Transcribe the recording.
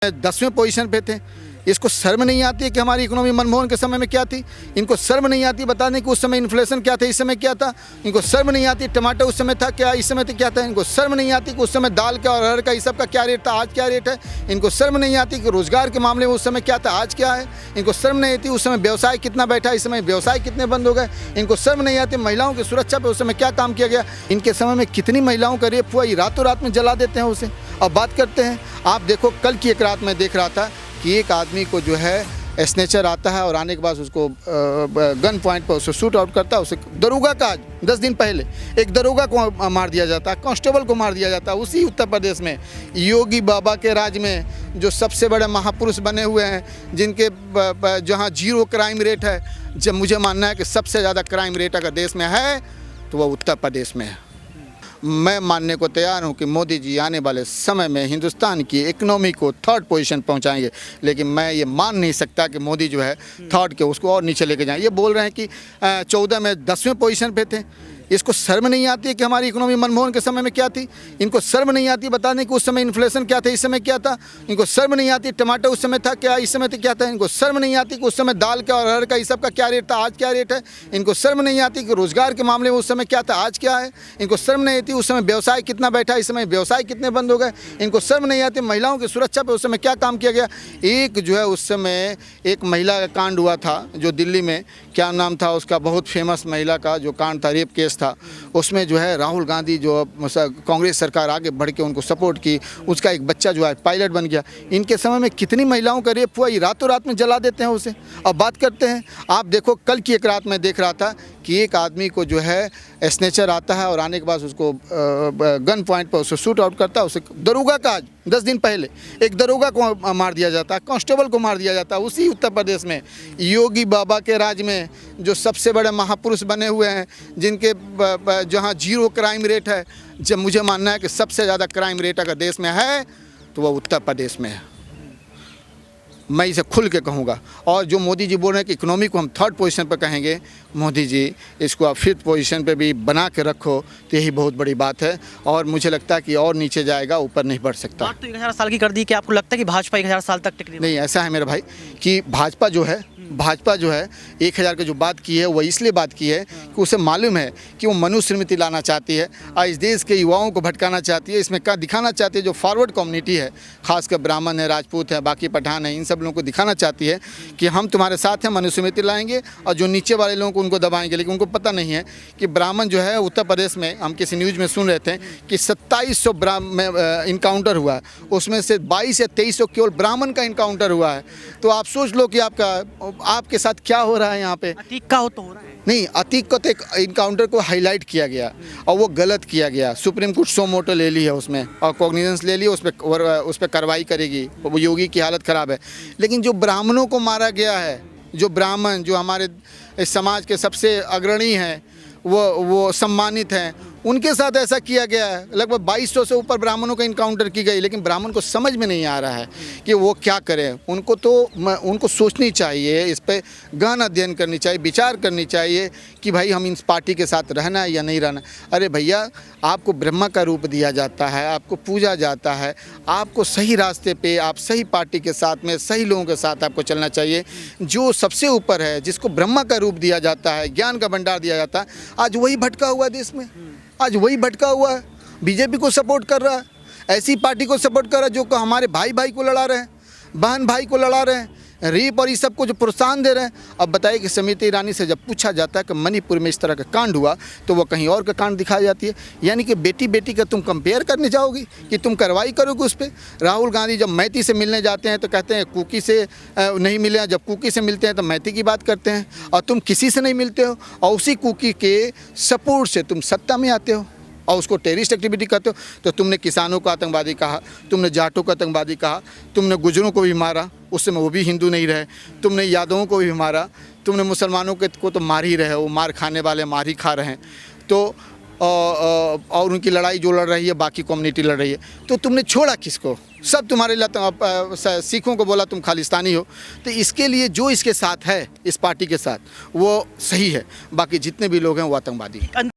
10वें पोजीशन पे थे। इसको शर्म नहीं आती है कि हमारी इकोनॉमी मनमोहन के समय में क्या थी। इनको शर्म नहीं आती बताने कि उस समय इन्फ्लेशन क्या था, इस समय क्या था। इनको शर्म नहीं आती टमाटर उस समय था क्या, इस समय तो क्या था। इनको शर्म नहीं आती कि उस समय दाल का और अरहर का इस सब का क्या रेट था, आज क्या रेट है। इनको शर्म नहीं आती कि रोजगार के मामले में उस समय क्या था, आज क्या है। इनको शर्म नहीं आती उस समय व्यवसाय कितना बैठा, इस समय व्यवसाय कितने बंद हो गए। इनको शर्म नहीं आती महिलाओं की सुरक्षा पर उस समय क्या काम किया गया। इनके समय में कितनी महिलाओं का रेप हुआ, ये रातों रात में जला देते हैं उसे। अब बात करते हैं, आप देखो कल की एक रात में देख रहा था कि एक आदमी को जो है स्नेचर आता है और आने के बाद उसको गन पॉइंट पर उसे शूट आउट करता है। उसे दरोगा का 10 दिन पहले एक दरोगा को मार दिया जाता है, कांस्टेबल को मार दिया जाता है उसी उत्तर प्रदेश में। योगी बाबा के राज में जो सबसे बड़े महापुरुष बने हुए हैं, जिनके जहाँ 0 क्राइम रेट है, जब मुझे मानना है कि सबसे ज़्यादा क्राइम रेट अगर देश में है तो वह उत्तर प्रदेश में है। मैं मानने को तैयार हूं कि मोदी जी आने वाले समय में हिंदुस्तान की इकोनॉमी को 3rd पोजीशन पहुंचाएंगे, लेकिन मैं ये मान नहीं सकता कि मोदी जो है 3rd के उसको और नीचे लेके जाएं। ये बोल रहे हैं कि 14 में 10वें पोजीशन पे थे। इसको शर्म नहीं आती है कि हमारी इकोनॉमी मनमोहन के समय में क्या थी। इनको शर्म नहीं आती बताने कि उस समय इन्फ्लेशन क्या था, इस समय क्या था। इनको शर्म नहीं आती टमाटर उस समय था क्या, इस समय तो क्या था। इनको शर्म नहीं आती कि उस समय दाल का और अरहर का इस सब का क्या रेट था, आज क्या रेट है। इनको शर्म नहीं आती कि रोजगार के मामले में उस समय क्या था, आज क्या है। इनको शर्म नहीं आती उस समय व्यवसाय कितना बैठा, इस समय व्यवसाय कितने बंद हो गए। इनको शर्म नहीं आती महिलाओं की सुरक्षा पर उस समय क्या काम किया गया। एक जो है उस समय एक महिला का कांड हुआ था जो दिल्ली में, क्या नाम था उसका, बहुत फेमस महिला का जो कांड था, रेप केस था। उसमें जो है राहुल गांधी जो कांग्रेस सरकार आगे बढ़ के उनको सपोर्ट की, उसका एक बच्चा जो है पायलट बन गया। इनके समय में कितनी महिलाओं का रेप हुआ, ये रातों रात में जला देते हैं उसे। अब बात करते हैं, आप देखो कल की एक रात में देख रहा था कि एक आदमी को जो है स्नेचर आता है और आने के बाद उसको गन पॉइंट पर उसे शूट आउट करता है। उसे दरोगा का 10 दिन पहले एक दरोगा को मार दिया जाता है, कांस्टेबल को मार दिया जाता है उसी उत्तर प्रदेश में। योगी बाबा के राज में जो सबसे बड़े महापुरुष बने हुए हैं, जिनके जहाँ 0 क्राइम रेट है, जब मुझे मानना है कि सबसे ज़्यादा क्राइम रेट अगर देश में है तो वह उत्तर प्रदेश में है। मैं इसे खुल के कहूँगा। और जो मोदी जी बोल रहे हैं कि इकोनॉमी को हम 3rd पोजीशन पर कहेंगे, मोदी जी इसको आप 5th पोजीशन पे भी बना के रखो तो यही बहुत बड़ी बात है। और मुझे लगता है कि और नीचे जाएगा, ऊपर नहीं बढ़ सकता। बात तो 1000 साल की कर दी कि आपको लगता है कि भाजपा 1000 साल तक टिकनी नहीं, ऐसा है मेरे भाई कि भाजपा जो है 1000 की जो बात की है वह इसलिए बात की है कि उसे मालूम है कि वो मनुस्मृति लाना चाहती है और इस देश के युवाओं को भटकाना चाहती है। इसमें क्या दिखाना चाहती है, जो फॉरवर्ड कम्युनिटी है, खासकर ब्राह्मण है, राजपूत है, बाकी पठान है, इन सब लोगों को दिखाना चाहती है कि हम तुम्हारे साथ हैं, मनुस्मृति लाएंगे और जो नीचे वाले लोगों को उनको दबाएंगे। लेकिन उनको पता नहीं है कि ब्राह्मण जो है उत्तर प्रदेश में, हम किसी न्यूज़ में सुन रहे थे कि 2700 इनकाउंटर हुआ है, उसमें से 22 या 2300 केवल ब्राह्मण का इनकाउंटर हुआ है। तो आप सोच लो कि आपके साथ क्या हो रहा है यहाँ पे। अतीक का हो तो हो रहा है नहीं, अतीक को तो एक इनकाउंटर को हाईलाइट किया गया और वो गलत किया गया। सुप्रीम कोर्ट सो मोटो ले ली है उसमें और कॉग्निजेंस ले ली, उस पर कार्रवाई करेगी। वो योगी की हालत ख़राब है। लेकिन जो ब्राह्मणों को मारा गया है, जो ब्राह्मण जो हमारे इस समाज के सबसे अग्रणी हैं, वो सम्मानित हैं, उनके साथ ऐसा किया गया है। लगभग 2200 से ऊपर ब्राह्मणों का इनकाउंटर की गई, लेकिन ब्राह्मण को समझ में नहीं आ रहा है कि वो क्या करें। उनको सोचनी चाहिए, इस पर गहन अध्ययन करनी चाहिए, विचार करनी चाहिए कि भाई हम इस पार्टी के साथ रहना है या नहीं रहना। अरे भैया, आपको ब्रह्मा का रूप दिया जाता है, आपको पूजा जाता है, आपको सही रास्ते पे, आप सही पार्टी के साथ में, सही लोगों के साथ आपको चलना चाहिए। जो सबसे ऊपर है, जिसको ब्रह्मा का रूप दिया जाता है, ज्ञान का भंडार दिया जाता है, आज वही भटका हुआ है देश में। आज वही भटका हुआ है, बीजेपी को सपोर्ट कर रहा है, ऐसी पार्टी को सपोर्ट कर रहा है जो हमारे भाई भाई को लड़ा रहे हैं, बहन भाई को लड़ा रहे हैं, रेप और इस सब को जो प्रोत्साहन दे रहे हैं। अब बताइए कि स्मृति ईरानी से जब पूछा जाता है कि मणिपुर में इस तरह का कांड हुआ तो वो कहीं और का कांड दिखाई जाती है। यानी कि बेटी बेटी का तुम कंपेयर करने जाओगी कि तुम कार्रवाई करोगे उस पर। राहुल गांधी जब मैती से मिलने जाते हैं तो कहते हैं कुकी से नहीं मिले, जब कुकी से मिलते हैं तो मैती की बात करते हैं, और तुम किसी से नहीं मिलते हो और उसी कुकी के सपोर्ट से तुम सत्ता में आते हो और उसको टेररिस्ट एक्टिविटी करते हो। तो तुमने किसानों को आतंकवादी कहा, तुमने जाटों को आतंकवादी कहा, तुमने गुजरों को भी मारा, उस समय वो भी हिंदू नहीं रहे, तुमने यादवों को भी मारा, तुमने मुसलमानों को तो मार ही रहे हो, मार खाने वाले मार ही खा रहे हैं। तो और उनकी लड़ाई जो लड़ रही है बाकी कम्युनिटी लड़ रही है, तो तुमने छोड़ा किसको? सब तुम्हारे लिए सिखों को बोला तुम खालिस्तानी हो। तो इसके लिए जो इसके साथ है, इस पार्टी के साथ, वो सही है, बाकी जितने भी लोग हैं वो आतंकवादी हैं।